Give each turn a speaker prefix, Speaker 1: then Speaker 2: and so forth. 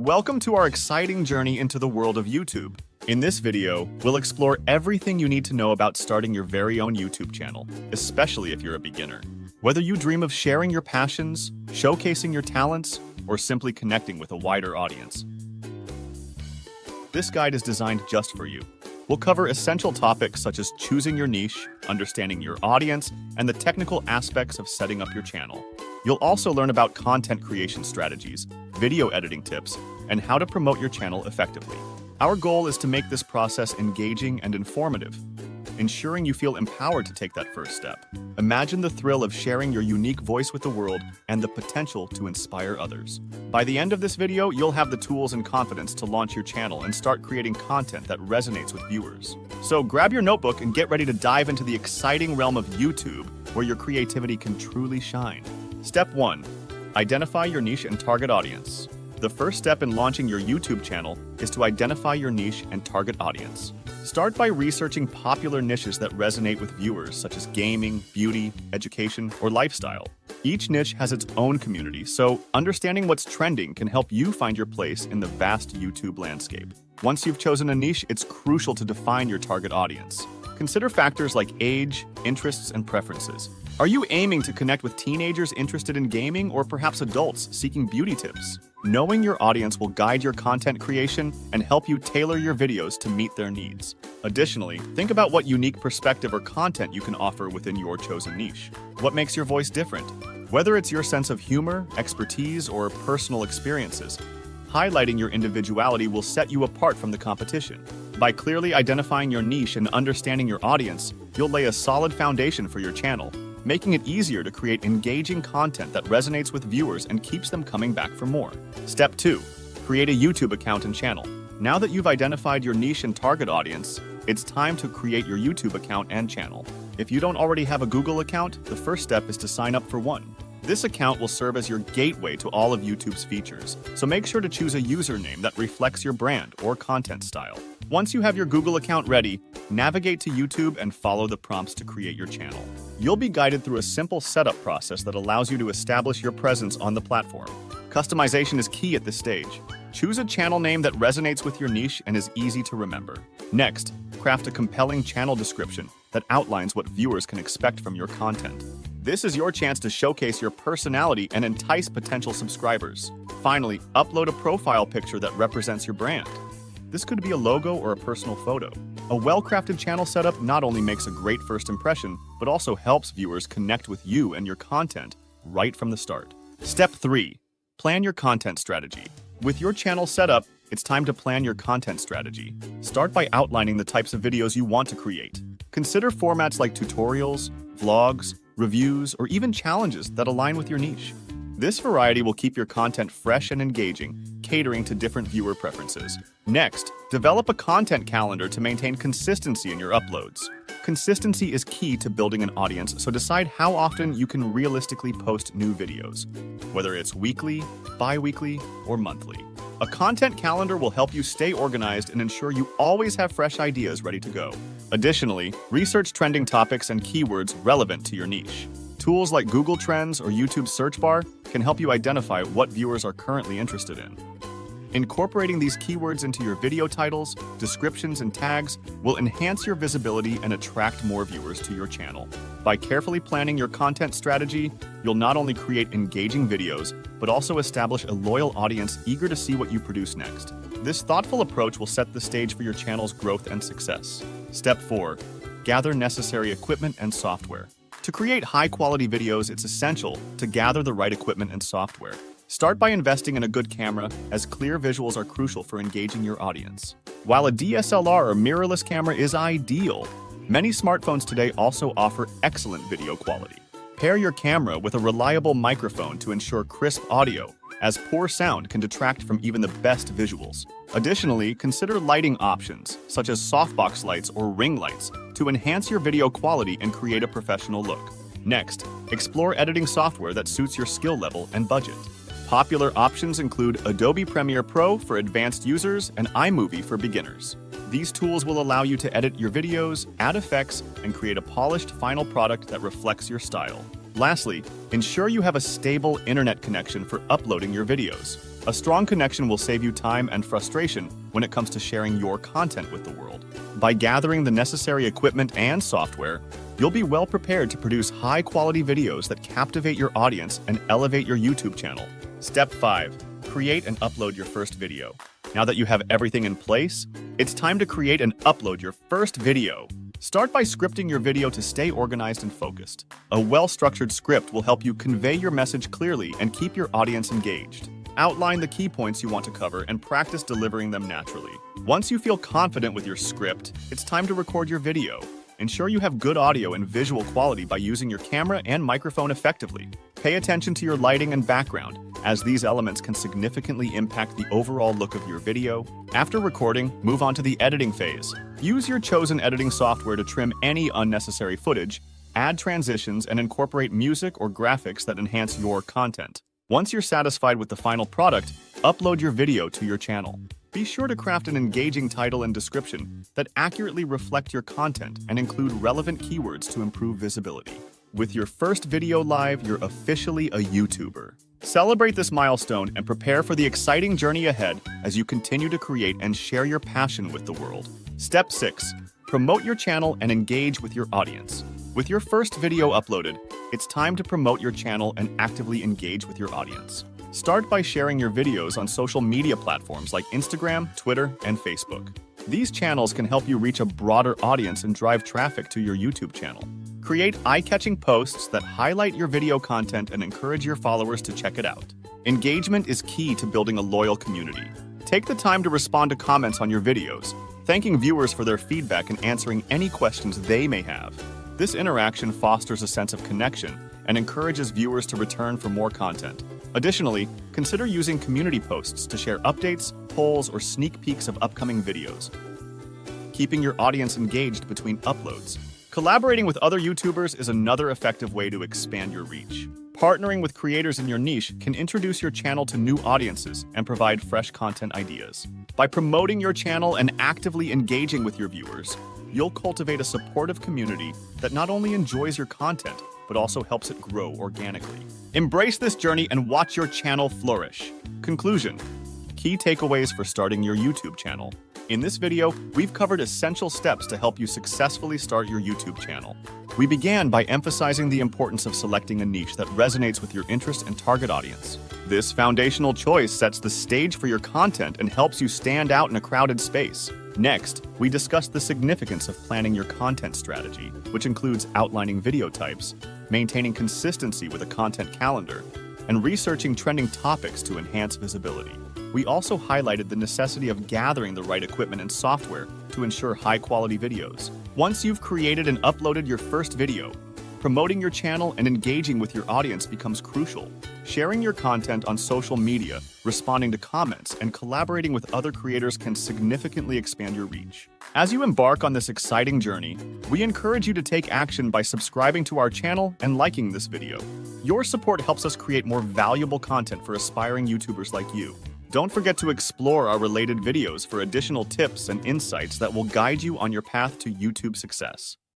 Speaker 1: Welcome to our exciting journey into the world of YouTube. In this video, we'll explore everything you need to know about starting your very own YouTube channel, especially if you're a beginner. Whether you dream of sharing your passions, showcasing your talents, or simply connecting with a wider audience, this guide is designed just for you. We'll cover essential topics such as choosing your niche, understanding your audience, and the technical aspects of setting up your channel. You'll also learn about content creation strategies, video editing tips, and how to promote your channel effectively. Our goal is to make this process engaging and informative, ensuring you feel empowered to take that first step. Imagine the thrill of sharing your unique voice with the world and the potential to inspire others. By the end of this video, you'll have the tools and confidence to launch your channel and start creating content that resonates with viewers. So grab your notebook and get ready to dive into the exciting realm of YouTube, where your creativity can truly shine. Step 1. Identify your niche and target audience. The first step in launching your YouTube channel is to identify your niche and target audience. Start by researching popular niches that resonate with viewers, such as gaming, beauty, education, or lifestyle. Each niche has its own community, so understanding what's trending can help you find your place in the vast YouTube landscape. Once you've chosen a niche, it's crucial to define your target audience. Consider factors like age, interests, and preferences. Are you aiming to connect with teenagers interested in gaming or perhaps adults seeking beauty tips? Knowing your audience will guide your content creation and help you tailor your videos to meet their needs. Additionally, think about what unique perspective or content you can offer within your chosen niche. What makes your voice different? Whether it's your sense of humor, expertise, or personal experiences, highlighting your individuality will set you apart from the competition. By clearly identifying your niche and understanding your audience, you'll lay a solid foundation for your channel, making it easier to create engaging content that resonates with viewers and keeps them coming back for more. Step 2. Create a YouTube account and channel. Now that you've identified your niche and target audience, it's time to create your YouTube account and channel. If you don't already have a Google account, the first step is to sign up for one. This account will serve as your gateway to all of YouTube's features, so make sure to choose a username that reflects your brand or content style. Once you have your Google account ready, navigate to YouTube and follow the prompts to create your channel. You'll be guided through a simple setup process that allows you to establish your presence on the platform. Customization is key at this stage. Choose a channel name that resonates with your niche and is easy to remember. Next, craft a compelling channel description that outlines what viewers can expect from your content. This is your chance to showcase your personality and entice potential subscribers. Finally, upload a profile picture that represents your brand. This could be a logo or a personal photo. A well-crafted channel setup not only makes a great first impression, but also helps viewers connect with you and your content right from the start. Step 3. Plan your content strategy. With your channel set up, it's time to plan your content strategy. Start by outlining the types of videos you want to create. Consider formats like tutorials, vlogs, reviews, or even challenges that align with your niche. This variety will keep your content fresh and engaging, catering to different viewer preferences. Next, develop a content calendar to maintain consistency in your uploads. Consistency is key to building an audience, so decide how often you can realistically post new videos, whether it's weekly, bi-weekly, or monthly. A content calendar will help you stay organized and ensure you always have fresh ideas ready to go. Additionally, research trending topics and keywords relevant to your niche. Tools like Google Trends or YouTube search bar can help you identify what viewers are currently interested in. Incorporating these keywords into your video titles, descriptions, and tags will enhance your visibility and attract more viewers to your channel. By carefully planning your content strategy, you'll not only create engaging videos, but also establish a loyal audience eager to see what you produce next. This thoughtful approach will set the stage for your channel's growth and success. Step 4. Gather necessary equipment and software. To create high-quality videos, it's essential to gather the right equipment and software. Start by investing in a good camera, as clear visuals are crucial for engaging your audience. While a DSLR or mirrorless camera is ideal, many smartphones today also offer excellent video quality. Pair your camera with a reliable microphone to ensure crisp audio, as poor sound can detract from even the best visuals. Additionally, consider lighting options, such as softbox lights or ring lights, to enhance your video quality and create a professional look. Next, explore editing software that suits your skill level and budget. Popular options include Adobe Premiere Pro for advanced users and iMovie for beginners. These tools will allow you to edit your videos, add effects, and create a polished final product that reflects your style. Lastly, ensure you have a stable internet connection for uploading your videos. A strong connection will save you time and frustration when it comes to sharing your content with the world. By gathering the necessary equipment and software, you'll be well prepared to produce high-quality videos that captivate your audience and elevate your YouTube channel. Step 5. Create and upload your first video. Now that you have everything in place, it's time to create and upload your first video. Start by scripting your video to stay organized and focused. A well-structured script will help you convey your message clearly and keep your audience engaged. Outline the key points you want to cover and practice delivering them naturally. Once you feel confident with your script, it's time to record your video. Ensure you have good audio and visual quality by using your camera and microphone effectively. Pay attention to your lighting and background, as these elements can significantly impact the overall look of your video. After recording, move on to the editing phase. Use your chosen editing software to trim any unnecessary footage, add transitions, and incorporate music or graphics that enhance your content. Once you're satisfied with the final product, upload your video to your channel. Be sure to craft an engaging title and description that accurately reflect your content and include relevant keywords to improve visibility. With your first video live, you're officially a YouTuber. Celebrate this milestone and prepare for the exciting journey ahead as you continue to create and share your passion with the world. Step 6. Promote your channel and engage with your audience. With your first video uploaded, it's time to promote your channel and actively engage with your audience. Start by sharing your videos on social media platforms like Instagram, Twitter, and Facebook. These channels can help you reach a broader audience and drive traffic to your YouTube channel. Create eye-catching posts that highlight your video content and encourage your followers to check it out. Engagement is key to building a loyal community. Take the time to respond to comments on your videos, thanking viewers for their feedback and answering any questions they may have. This interaction fosters a sense of connection and encourages viewers to return for more content. Additionally, consider using community posts to share updates, polls, or sneak peeks of upcoming videos, keeping your audience engaged between uploads. Collaborating with other YouTubers is another effective way to expand your reach. Partnering with creators in your niche can introduce your channel to new audiences and provide fresh content ideas. By promoting your channel and actively engaging with your viewers, you'll cultivate a supportive community that not only enjoys your content, but also helps it grow organically. Embrace this journey and watch your channel flourish. Conclusion: key takeaways for starting your YouTube channel. In this video, we've covered essential steps to help you successfully start your YouTube channel. We began by emphasizing the importance of selecting a niche that resonates with your interest and target audience. This foundational choice sets the stage for your content and helps you stand out in a crowded space. Next, we discussed the significance of planning your content strategy, which includes outlining video types, maintaining consistency with a content calendar, and researching trending topics to enhance visibility. We also highlighted the necessity of gathering the right equipment and software to ensure high-quality videos. Once you've created and uploaded your first video, promoting your channel and engaging with your audience becomes crucial. Sharing your content on social media, responding to comments, and collaborating with other creators can significantly expand your reach. As you embark on this exciting journey, we encourage you to take action by subscribing to our channel and liking this video. Your support helps us create more valuable content for aspiring YouTubers like you. Don't forget to explore our related videos for additional tips and insights that will guide you on your path to YouTube success.